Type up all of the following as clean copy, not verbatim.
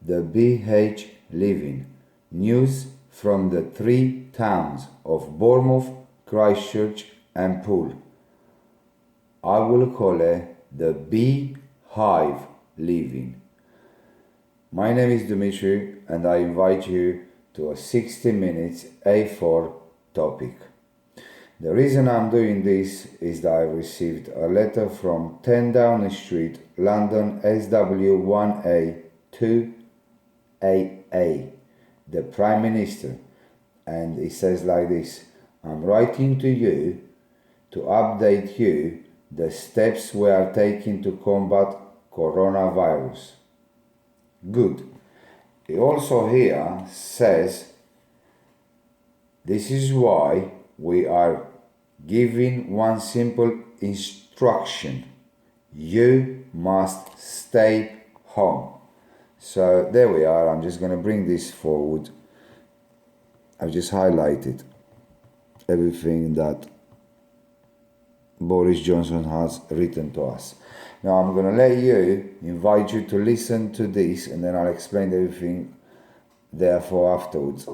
the BH Living. News from the three towns of Bournemouth, Christchurch and Poole. I will call it the Beehive Living. My name is Dimitri and I invite you to a 60 minutes A4 topic. The reason I'm doing this is that I received a letter from 10 Downing Street, London SW1A 2AA, the Prime Minister, and it says like this: I'm writing to you to update you the steps we are taking to combat coronavirus. Good. It also here says this is why we are giving one simple instruction: you must stay home. So there we are. I'm just going to bring this forward. I've just highlighted everything that Boris Johnson has written to us. Now I'm going to invite you to listen to this, and then I'll explain everything therefore afterwards.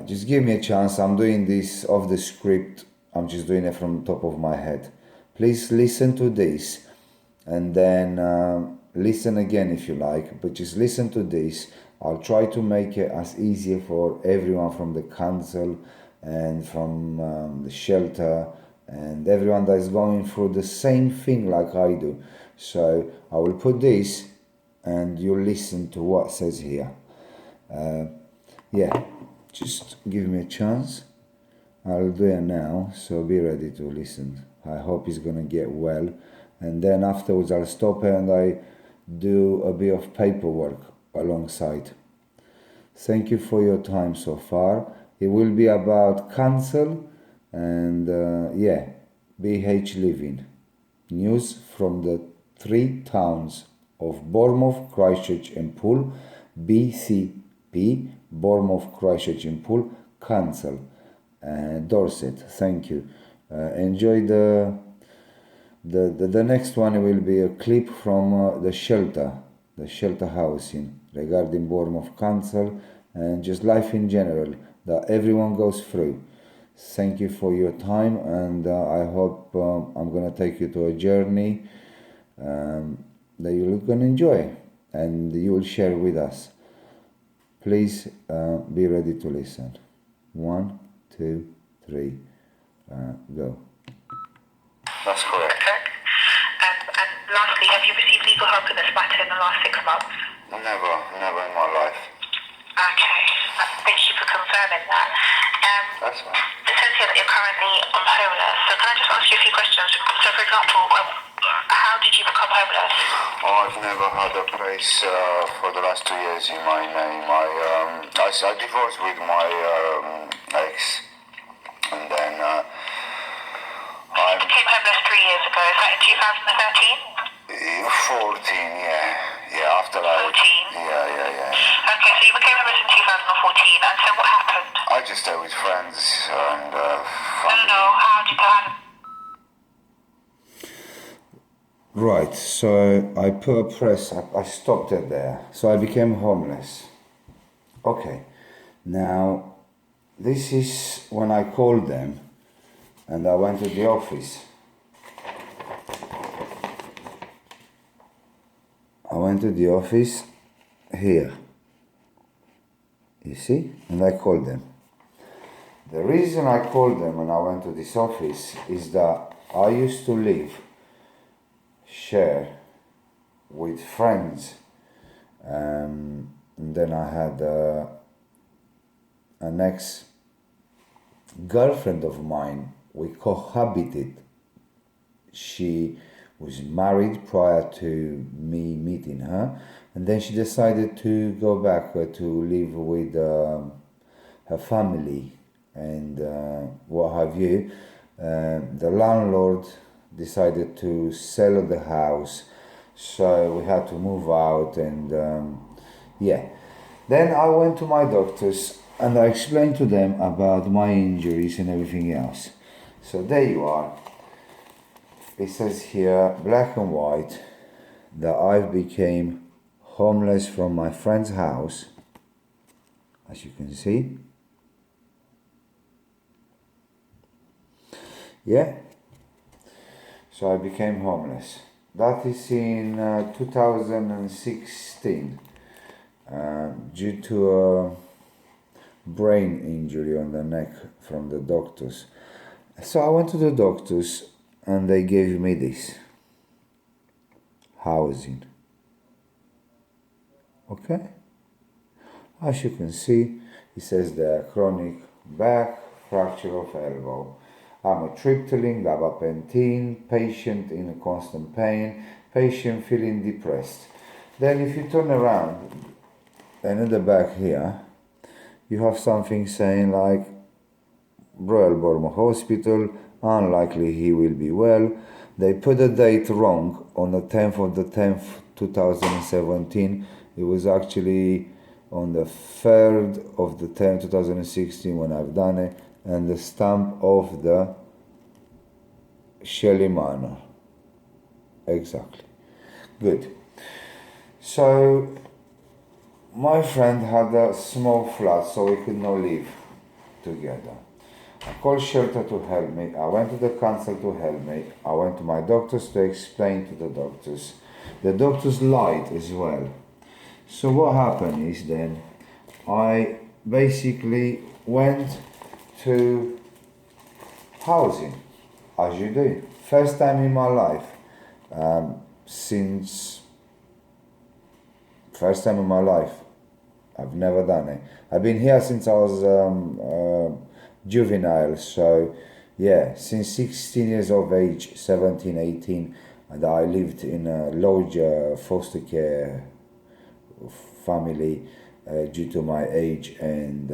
Just give me a chance. I'm doing this off the script. I'm just doing it from the top of my head. Please listen to this and then listen again if you like, but just listen to this. I'll try to make it as easy for everyone from the council and from the shelter and everyone that is going through the same thing like I do. So I will put this and you listen to what it says here. Just give me a chance. I'll do it now, so be ready to listen. I hope he's gonna get well, and then afterwards I'll stop and I do a bit of paperwork alongside. Thank you for your time so far. It will be about council and BH Living. News from the three towns of Bournemouth, Christchurch and Poole. BCP Bournemouth, Christchurch and Poole COUNCIL. Dorset. Thank you. Enjoy the next one. Will be a clip from the shelter housing regarding Bournemouth Council and just life in general that everyone goes through. Thank you for your time, and I hope I'm gonna take you to a journey that you're gonna enjoy and you will share with us. Please be ready to listen. 1, 2, 3, go. That's correct. And lastly, have you received legal help in this matter in the last 6 months? Never in my life. Okay, thank you for confirming that. That's fine. It says here that you're currently homeless, so can I just ask you a few questions? So for example, how did you become homeless? I've never had a place for the last 2 years in my name. I divorced with my ex, and then You became homeless 3 years ago, is that in 2013? 14, yeah, after 14? Yeah. Okay, so you became homeless in 2014, and so what happened? I just stay with friends and family. No, how did that happen? Right, so I put a press, I stopped it there. So I became homeless. Okay, now this is when I called them and I went to the office. I went to the office here, you see, and I called them. The reason I called them when I went to this office is that I used to share with friends, and then I had an ex-girlfriend of mine. We cohabited. She was married prior to me meeting her, and then she decided to go back to live with her family and what have you. The landlord decided to sell the house, so we had to move out, and then I went to my doctors and I explained to them about my injuries and everything else. So there you are. It says here, black and white, that I became homeless from my friend's house, as you can see. Yeah, so I became homeless. That is in 2016 due to a brain injury on the neck from the doctors. So I went to the doctors and they gave me this housing. Okay, as you can see, it says there chronic back fracture of elbow, amitriptyline, gabapentin, patient in constant pain, patient feeling depressed. Then if you turn around and in the back here you have something saying like Royal Bournemouth Hospital, unlikely he will be well. They put the date wrong on the 10th of the 10th 2017. It was actually on the 3rd of the 10th 2016 when I've done it, and the stamp of the Shelley Manor. Exactly. Good. So my friend had a small flat, so we could not live together. I called shelter to help me. I went to the council to help me. I went to my doctors to explain to the doctors. The doctors lied as well. So what happened is then I basically went to housing, as you do. First time in my life, first time in my life, I've never done it. I've been here since I was juvenile, so yeah, since 16 years of age, 17, 18, and I lived in a lodge foster care family due to my age and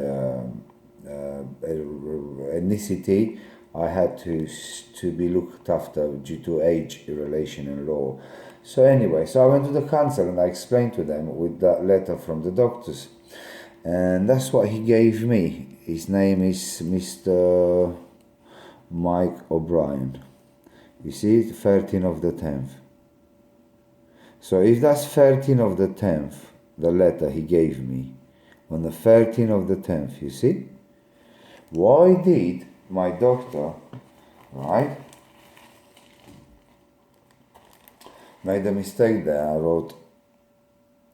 ethnicity. I had to be looked after due to age, relation and law. So anyway, so I went to the council and I explained to them with that letter from the doctors. And that's what he gave me. His name is Mr. Mike O'Brien. You see, 13 of the 10th. So if that's 13 of the 10th, the letter he gave me, on the 13th of the 10th, you see? Why did my doctor, right, made a mistake there? I wrote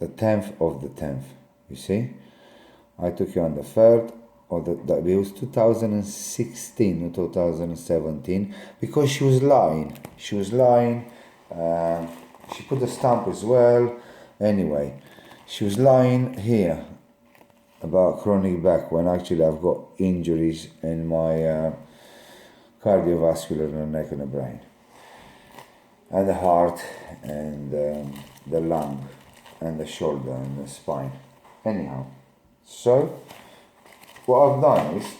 the 10th of the 10th, you see? I took you on the 3rd, it was 2016 or 2017, because she was lying. She was lying. She put a stamp as well. Anyway, she was lying here about chronic back when actually I've got injuries in my cardiovascular in the neck and the brain, and the heart, and the lung, and the shoulder, and the spine. Anyhow, so what I've done is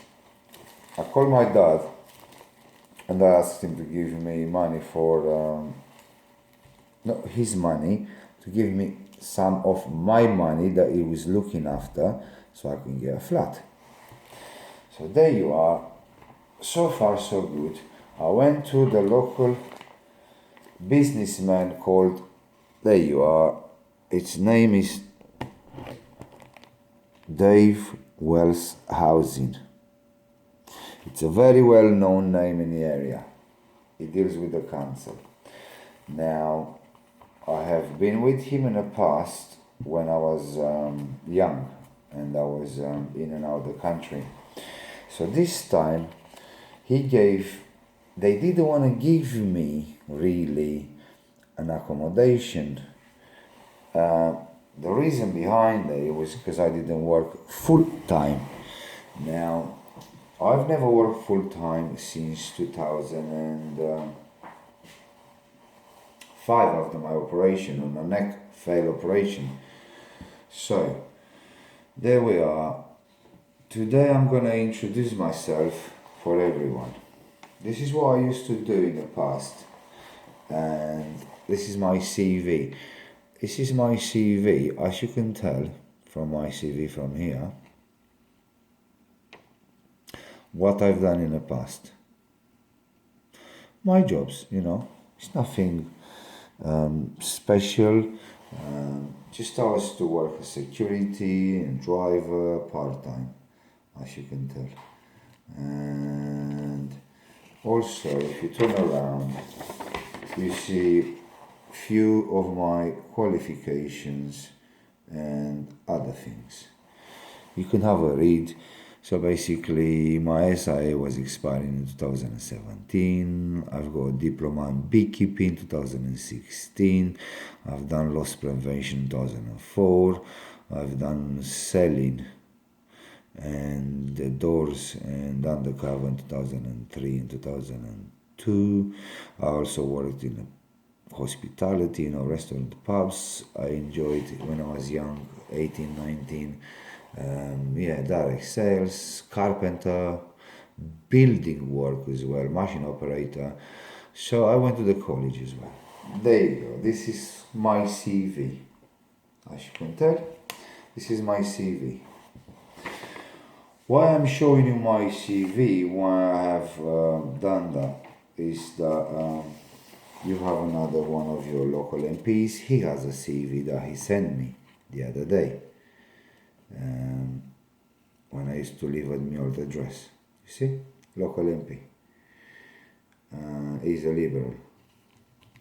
I called my dad and I asked him to give me money for not his money, to give me some of my money that he was looking after so I can get a flat. So there you are. So far so good. I went to the local businessman called, there you are, its name is Dave Wells Housing. It's a very well known name in the area. He deals with the council. Now, I have been with him in the past when I was young and I was in and out of the country. So this time they didn't want to give me really an accommodation. The reason behind it was because I didn't work full time. Now, I've never worked full time since 2005 after my operation on a neck fail operation. So, there we are. Today I'm going to introduce myself for everyone. This is what I used to do in the past, and this is my CV. This is my CV, as you can tell from my CV from here, what I've done in the past. My jobs, it's nothing special. just I was to work as security and driver part-time, as you can tell. And also, if you turn around, you see few of my qualifications and other things. You can have a read. So basically, my SIA was expiring in 2017. I've got a diploma in beekeeping in 2016. I've done loss prevention in 2004. I've done selling and the doors and undercover in 2003 and 2002. I also worked in hospitality, restaurant, pubs. I enjoyed it when I was young, 18, 19. Direct sales, carpenter, building work as well, machine operator. So I went to the college as well. There you go. This is my CV. As you can tell, this is my CV. Why I'm showing you my CV, why I have done that, is that you have another one of your local MPs. He has a CV that he sent me the other day. When I used to live at my old address. You see? Local MP. He's a liberal.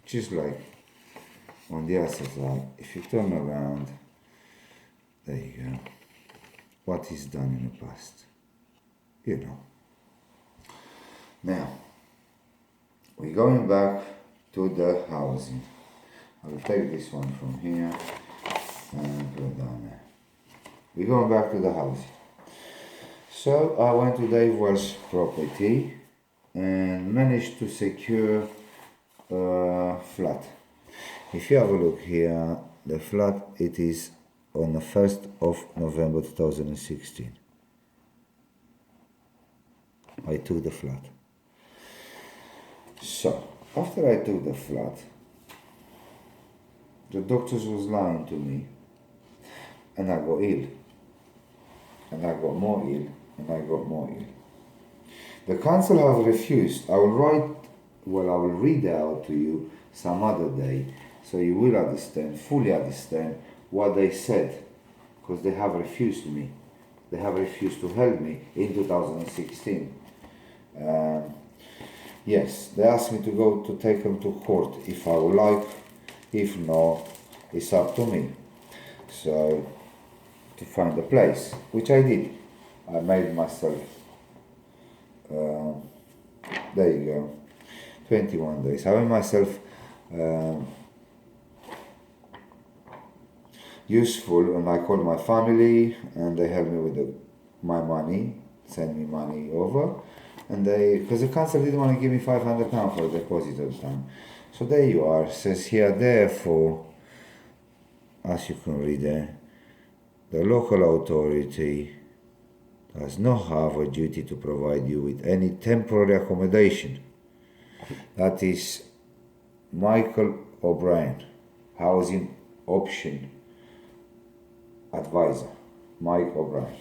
Just like on the other side, if you turn around, there you go. What he's done in the past. Now, we're going back to the housing. I'll take this one from here and put it down there. We're going back to the housing. So I went to Dave Wells property and managed to secure a flat. If you have a look here, the flat, it is on the 1st of November 2016. I took the flat. So, after I took the flat, the doctors was lying to me and I got ill. And I got more ill, and I got more ill. The council have refused. I will read out to you some other day, so you will fully understand what they said, because they have refused me. They have refused to help me in 2016. Yes, they asked me to take them to court if I would like. If not, it's up to me. So, to find a place, which I did. I made myself, there you go, 21 days. I made myself useful, and I called my family and they helped me with my money, sent me money over, and because the council didn't want to give me £500 for a deposit at the time. So there you are, it says here, therefore, as you can read there, the local authority does not have a duty to provide you with any temporary accommodation. That is Michael O'Brien, Housing Option Advisor, Mike O'Brien.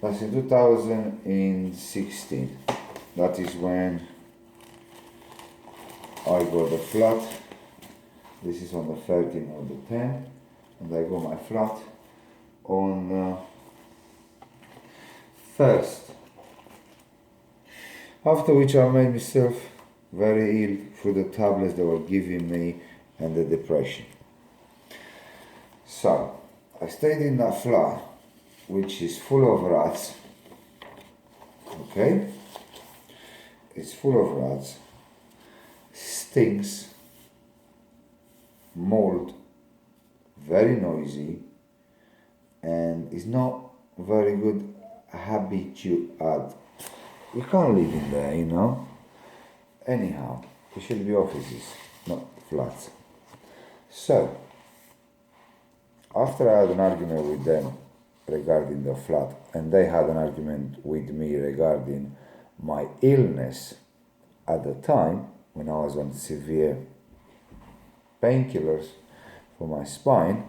That's in 2016. That is when I got the flat. This is on the 13th of the 10th, and I got my flat on first. After which I made myself very ill through the tablets they were giving me and the depression. So I stayed in that flat, which is full of rats. Okay? It's full of rats, stinks, mold, very noisy, and is not very good habitude. You can't live in there, Anyhow, it should be offices, not flats. So, after I had an argument with them regarding the flat, and they had an argument with me regarding my illness at the time, when I was on severe painkillers for my spine,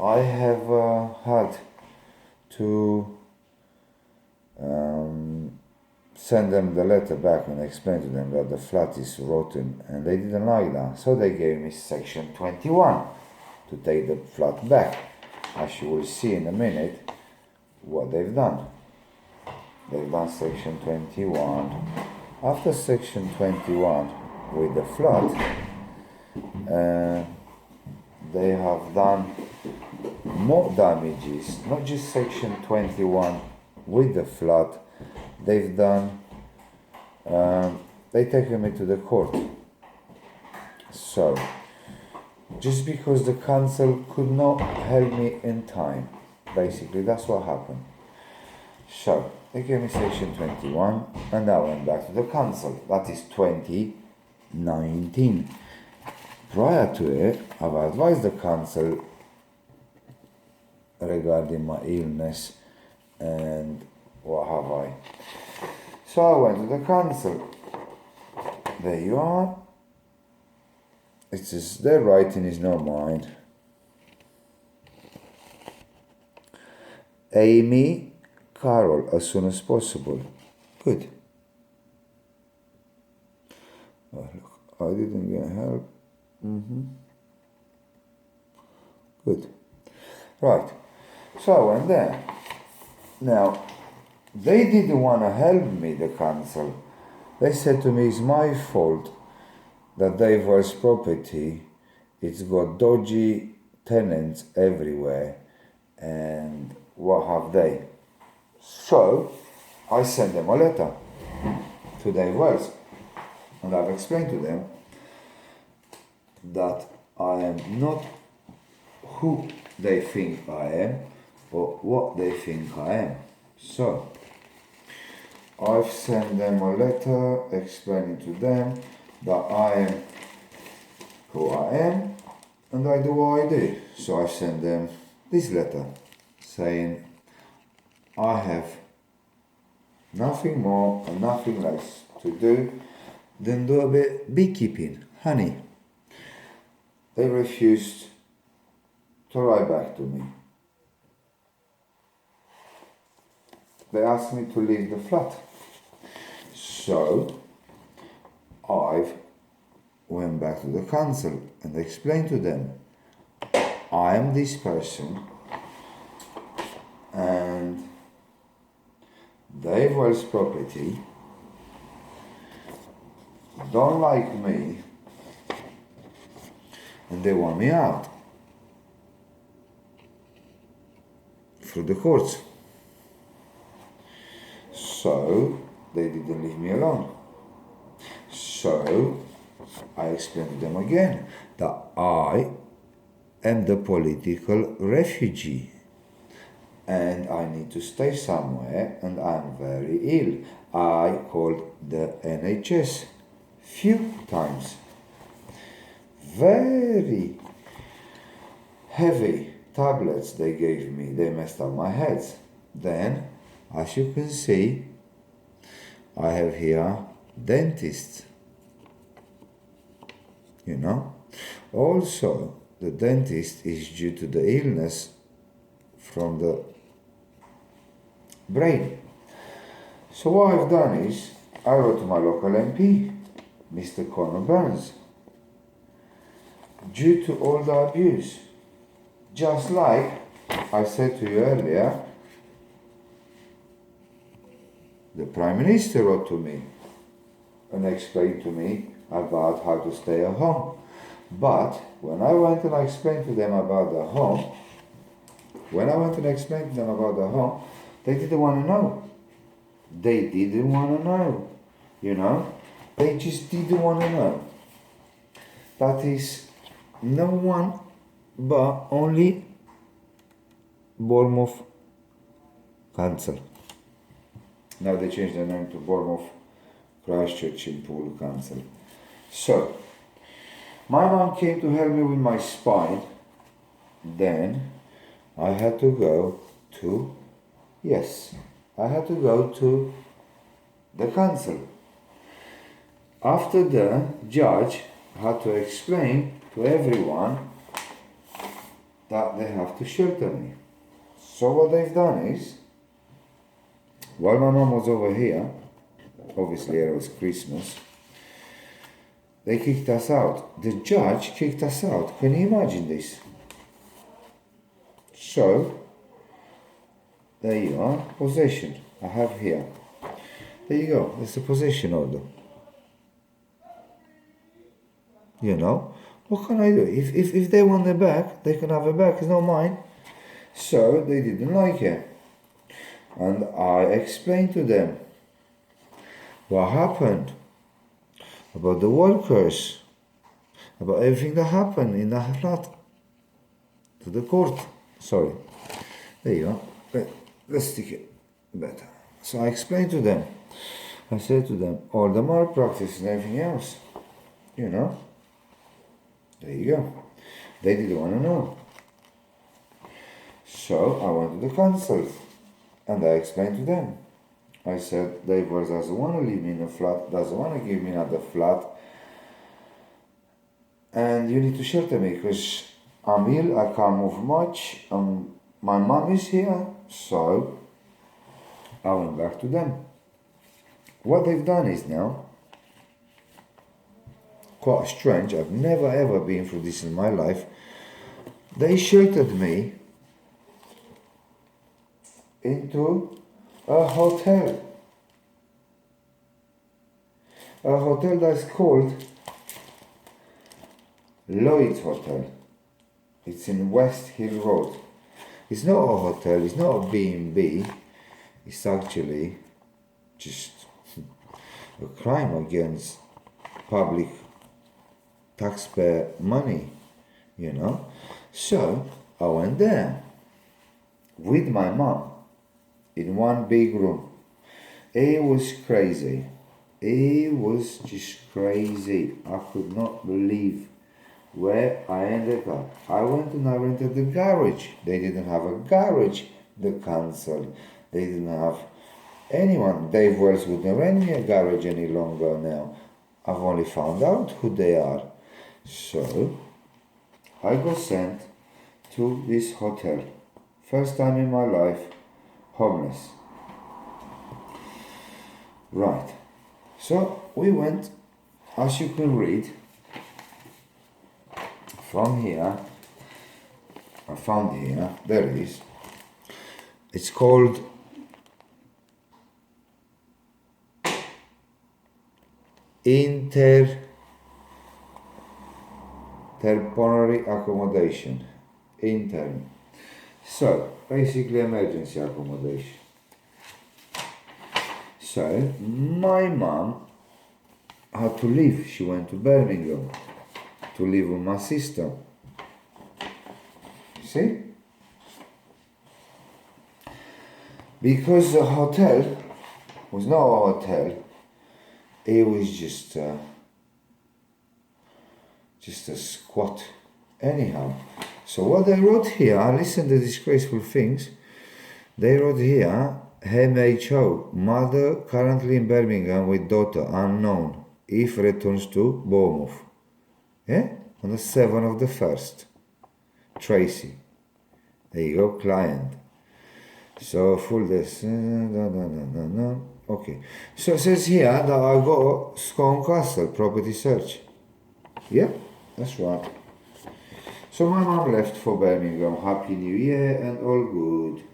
I have had to send them the letter back and explain to them that the flat is rotten, and they didn't like that, so they gave me section 21. to take the flat back. As you will see in a minute what they've done. They've done section 21. After section 21 with the flat, they have done more damages, not just section 21 with the flat. They've done, they taken me to the court. So, just because the council could not help me in time, basically that's what happened. So, they gave me section 21 and I went back to the council. That is 2019. Prior to it, I've advised the council regarding my illness and what have I. So I went to the council. There you are. It's just their writing is not mine. Amy Carroll, as soon as possible. Good. Oh, look, I didn't get help. Good. Right. So I went there. Now, they didn't want to help me, the council. They said to me, it's my fault that Dave's property, it's got dodgy tenants everywhere, and what have they? So, I sent them a letter to Dave Wells, and I've explained to them that I am not who they think I am, but what they think I am. So, I've sent them a letter explaining to them that I am who I am and I do what I do. So I sent them this letter saying I have nothing more and nothing less to do than do a bit beekeeping, honey. They refused to write back to me. They asked me to leave the flat. So I've went back to the council and explained to them I am this person and Dave Wells' property don't like me and they want me out through the courts. So they didn't leave me alone. So I explained to them again that I am the political refugee and I need to stay somewhere and I'm very ill. I called the NHS few times. Very heavy tablets they gave me, they messed up my head. Then, as you can see, I have here dentists. You know? Also, the dentist is due to the illness from the brain. So what I've done is, I wrote to my local MP, Mr. Conor Burns, due to all the abuse. Just like I said to you earlier, the Prime Minister wrote to me and explained to me about how to stay at home. But when I went and I explained to them about the home, they didn't want to know. They didn't want to know, you know. They just didn't want to know. That is no one but only Bournemouth COUNCIL. Now they changed their name to Bournemouth Christchurch and Poole Council. So, my mom came to help me with my spine. Then I had to go to the council. After the judge had to explain to everyone that they have to shelter me. So what they've done is, while my mom was over here, obviously it was Christmas, they kicked us out. The judge kicked us out. Can you imagine this? So, there you are, possession. I have here. There you go, it's a possession order. You know, what can I do? If they want it back, they can have it back, it's not mine. So, they didn't like it. And I explained to them what happened, about the workers, about everything that happened in that flat, to the court. Sorry. There you are. Let's stick it better. So I explained to them. I said to them, all the malpractice and everything else. You know. There you go. They didn't want to know. So I went to the council and I explained to them. I said, Dave doesn't want to leave me in a flat, doesn't want to give me another flat. And you need to shelter me because I'm ill, I can't move much. My mom is here. So I went back to them. What they've done is now quite strange. I've never ever been through this in my life. They sheltered me into a hotel. A hotel that's called Lloyd's Hotel. It's in West Hill Road. It's not a hotel, it's not a B&B. It's actually just a crime against public taxpayer money, you know. So I went there with my mom in one big room. It was crazy. It was just crazy. I could not believe where I ended up. I went and I rented the garage. They didn't have a garage, the council. They didn't have anyone. Dave Wells wouldn't rent me a garage any longer now. I've only found out who they are. So I got sent to this hotel. First time in my life, homeless. Right. So we went, as you can read, from here, I found here, there it is. It's called temporary accommodation. Intern. So, basically emergency accommodation. So, my mom had to leave. She went to Birmingham to live with my sister. See? Because the hotel was not a hotel, it was just a squat. Anyhow, so what they wrote here, listen to the disgraceful things. They wrote here, MHO, mother currently in Birmingham with daughter unknown, if returns to Bournemouth. Yeah? On the 7th of the 1st. Tracy. There you go, client. So full this. Okay. So it says here that I got Scone Castle property search. Yeah, that's right. So my mom left for Birmingham. Happy New Year and all good.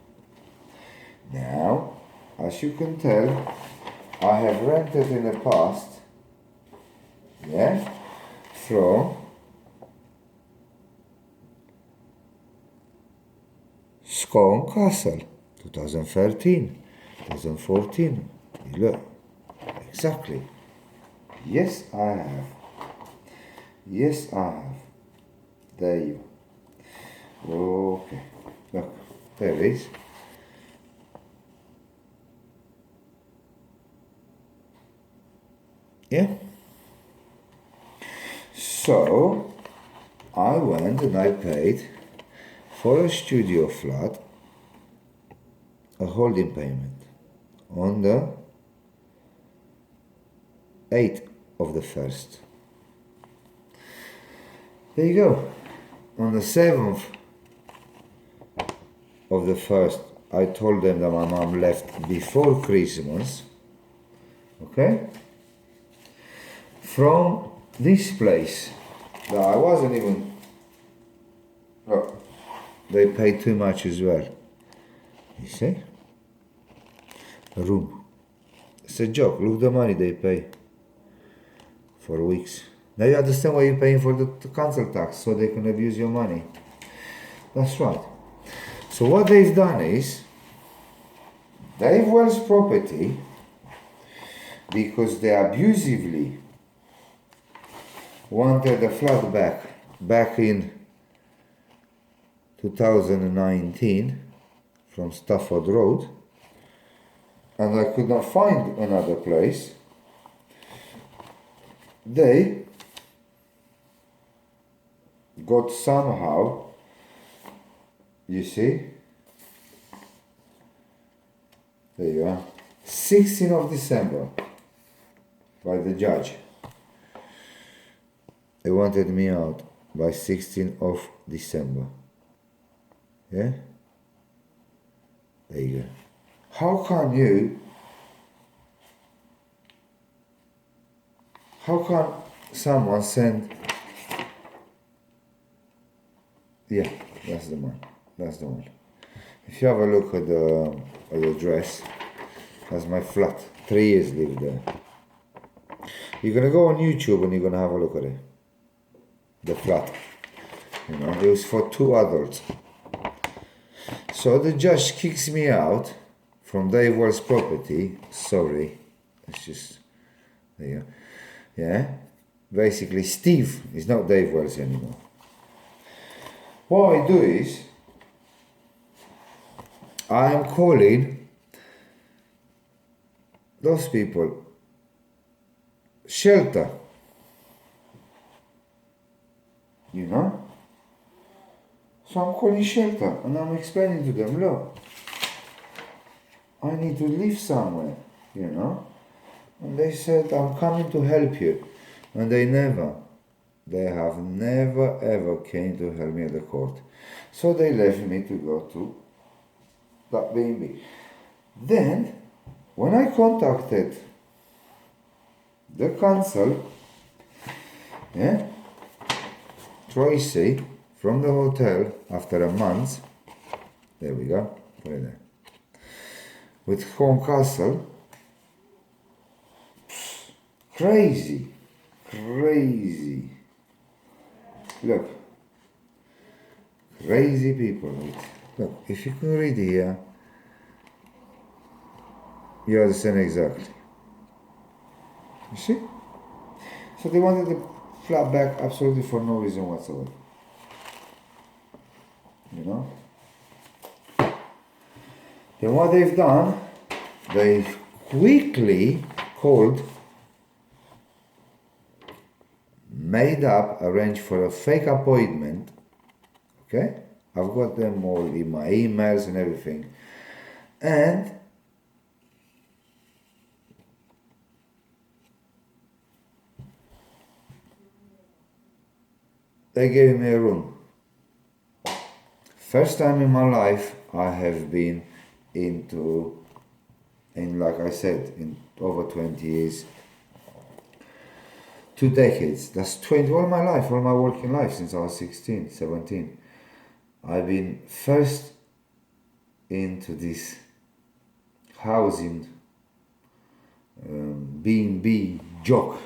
Now, as you can tell, I have rented in the past, yeah, from Scone Castle, 2013, 2014. Look, exactly. Yes, I have. Yes, I have. There you are. Okay. Look, there it is. Yeah. So, I went and I paid for a studio flat a holding payment on the 8th of the 1st. There you go. On the 7th of the 1st, I told them that my mom left before Christmas. Okay? From this place that I wasn't even... Look, they pay too much as well. You see? A room. It's a joke. Look the money they pay for weeks. Now you understand why you're paying for the council tax, so they can abuse your money. That's right. So what they've done is, Dave Wells property, because they abusively wanted the flat back in 2019 from Stafford Road, and I could not find another place. They got somehow, you see, there you are, 16th of December by the judge. They wanted me out by 16th of December. Yeah? There you go. How can someone send, yeah, that's the one. That's the one. If you have a look at the address, that's my flat. 3 years lived there. You're gonna go on YouTube and you're gonna have a look at it. The flat. You know, it was for 2 adults. So the judge kicks me out from Dave Wells property. Sorry. It's just, there you go. Yeah? Basically, Steve is not Dave Wells anymore. What I do is, I am calling those people shelter. You know? So I'm calling shelter and I'm explaining to them, look, I need to live somewhere, you know? And they said, I'm coming to help you. And they have never ever came to help me at the court. So they left me to go to that baby. Then, when I contacted the council, yeah, Tracy from the hotel after a month, there we go, put it there, with Home Castle, crazy, look, crazy people. Look, if you can read here, you understand exactly. You see? So they wanted the flat back absolutely for no reason whatsoever. You know? Then what they've done, they quickly called, made up, arranged for a fake appointment. Okay? I've got them all in my emails and everything. And they gave me a room. First time in my life I have been like I said, in over 20 years, 2 decades, that's 20, all my life, all my working life since I was 16, 17. I've been first into this housing, B&B joke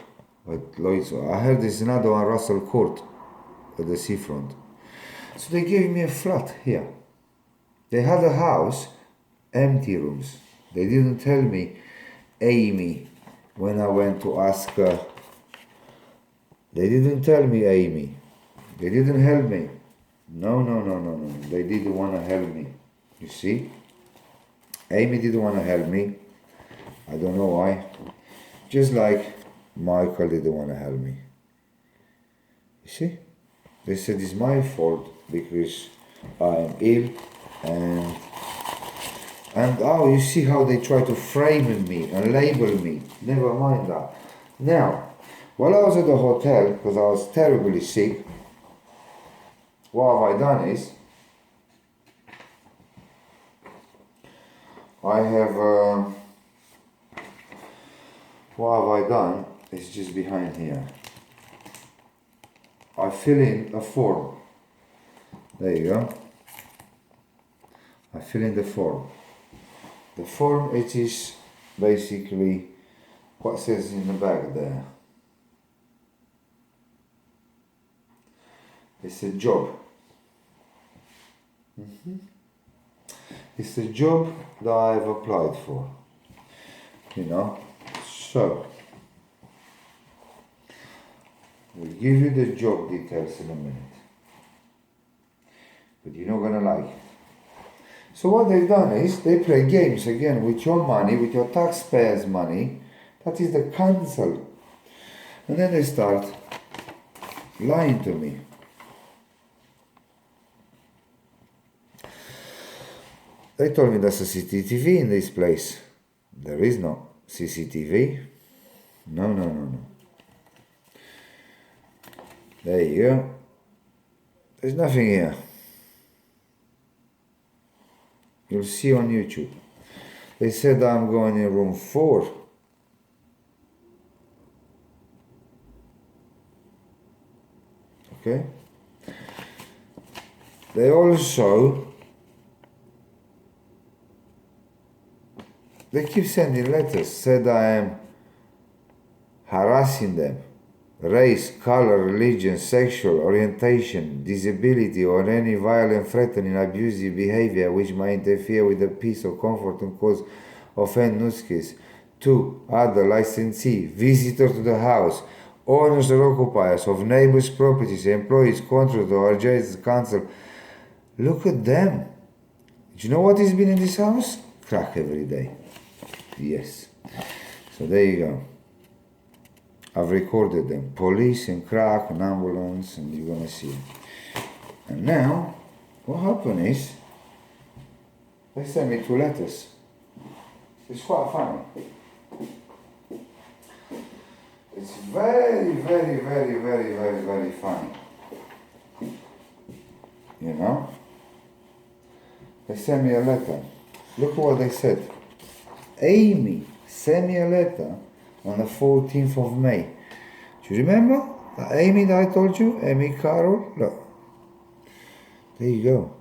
at Lloyd's. I heard there's another one, Russell Court, at the seafront. So they gave me a flat here. They had a house, empty rooms. They didn't tell me, Amy, when I went to ask her. They didn't tell me, Amy. They didn't help me. No. They didn't want to help me. You see? Amy didn't want to help me. I don't know why. Just like Michael didn't want to help me. You see? They said it's my fault because I am ill and oh, you see how they try to frame me and label me. Never mind that. Now, while I was at the hotel, because I was terribly sick, what have I done is, what have I done? It's just behind here. I fill in a form. There you go. I fill in the form. The form, it is basically what says in the back there. It's a job. It's the job that I've applied for. You know, so we'll give you the job details in a minute, but you're not gonna like it. So what they've done is they play games again with your money, with your taxpayers' money. That is the council, and then they start lying to me. They told me there's a CCTV in this place. There is no CCTV. No. There you go. There's nothing here. You'll see on YouTube. They said I'm going in room 4. Okay? They keep sending letters, said I am harassing them. Race, color, religion, sexual orientation, disability, or any violent, threatening, abusive behavior which might interfere with the peace or comfort and cause offend nuskis. 2. Other licensee, visitor to the house, owners or occupiers of neighbors' properties, employees, contractors, or adjacent council. Look at them. Do you know what has been in this house? Crack every day. Yes. So there you go. I've recorded them. Police and crack and ambulance, and you're gonna see. And now, what happened is, they sent me 2 letters. It's quite funny. It's very, very, very, very, very, very funny. You know? They sent me a letter. Look what they said. Amy sent me a letter on the 14th of May. Do you remember? The Amy that I told you? Amy Carroll? Look. There you go.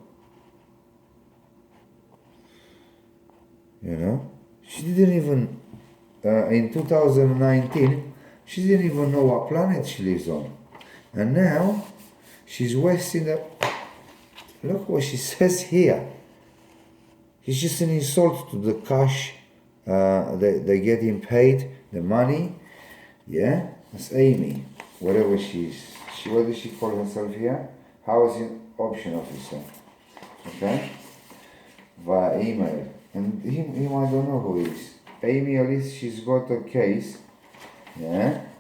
You know? She didn't even, in 2019, she didn't even know what planet she lives on. And now, she's wasting the... Look what she says here. It's just an insult to the cash they're getting paid, the money. Yeah? That's Amy. Whatever she's... what does she call herself here? Housing option officer. Okay? Via email. And him I don't know who he is. Amy, at least she's got a case. Yeah?